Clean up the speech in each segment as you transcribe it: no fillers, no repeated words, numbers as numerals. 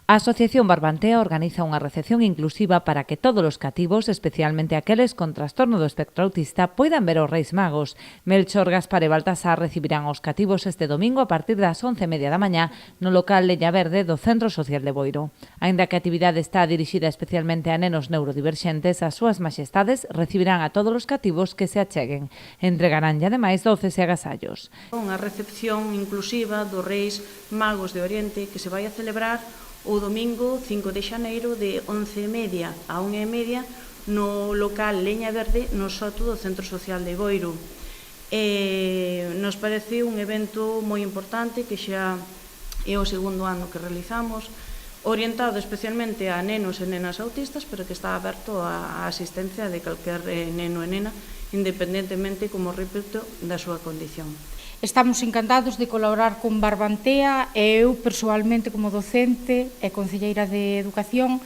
A Asociación Barbantea organiza unha recepción inclusiva para que todos os cativos, especialmente aqueles con trastorno do espectro autista, poidan ver os Reis Magos. Melchor, Gaspar e Baltasar recibirán os cativos este domingo a partir das 11:30 da mañá no local Leña Verde do Centro Social de Boiro. Aínda que a actividade está dirixida especialmente a nenos neurodiverxentes, as súas maxestades recibirán a todos os cativos que se acheguen. Entregaránlle ademais doces e agasallos. Unha recepción inclusiva dos Reis Magos de Oriente que se vai a celebrar o domingo 5 de xaneiro de 11:30 a 1:30 no local Leña Verde no soto do Centro Social de Boiro. Nos parece un evento moi importante que xa é o segundo ano que realizamos, orientado especialmente a nenos e nenas autistas, pero que está aberto á asistencia de calquer neno e nena, independentemente, como repito, da súa condición. Estamos encantados de colaborar con Barbantea e eu, persoalmente, como docente e concelleira de Educación,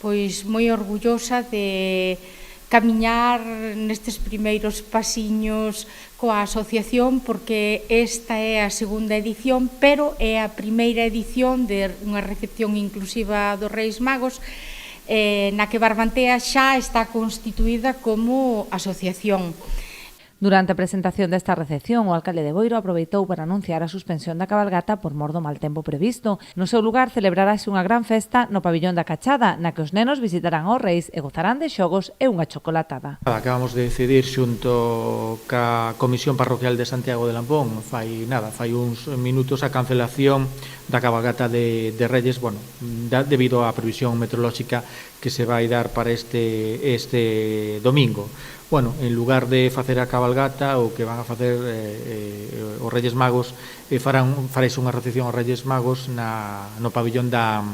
pois moi orgullosa de camiñar nestes primeiros pasiños coa asociación, porque esta é a segunda edición, pero é a primeira edición de unha recepción inclusiva dos Reis Magos, na que Barbantea xa está constituída como asociación. Durante a presentación desta recepción, o alcalde de Boiro aproveitou para anunciar a suspensión da cabalgata por mor do mal tempo previsto. No seu lugar celebrarase unha gran festa no pabillón da Cachada, na que os nenos visitarán aos Reis e gozarán de xogos e unha chocolatada. Acabamos de decidir xunto ca Comisión Parroquial de Santiago de Lampón fai uns minutos a cancelación da cabalgata de Reyes, debido á previsión meteorolóxica que se vai dar para este domingo. En lugar de facer a cabalgata, o que van a facer os Reyes Magos, fareis unha recepción aos Reyes Magos no pabillón da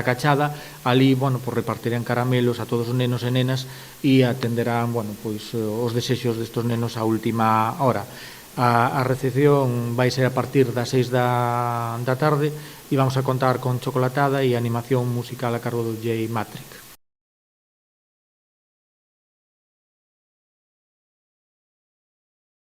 Cachada. Ali, repartirán caramelos a todos os nenos e nenas e atenderán, os desexos destos nenos á última hora. A recepción vai ser a partir das 6 da tarde e vamos a contar con chocolatada e animación musical a cargo do DJ Matrix.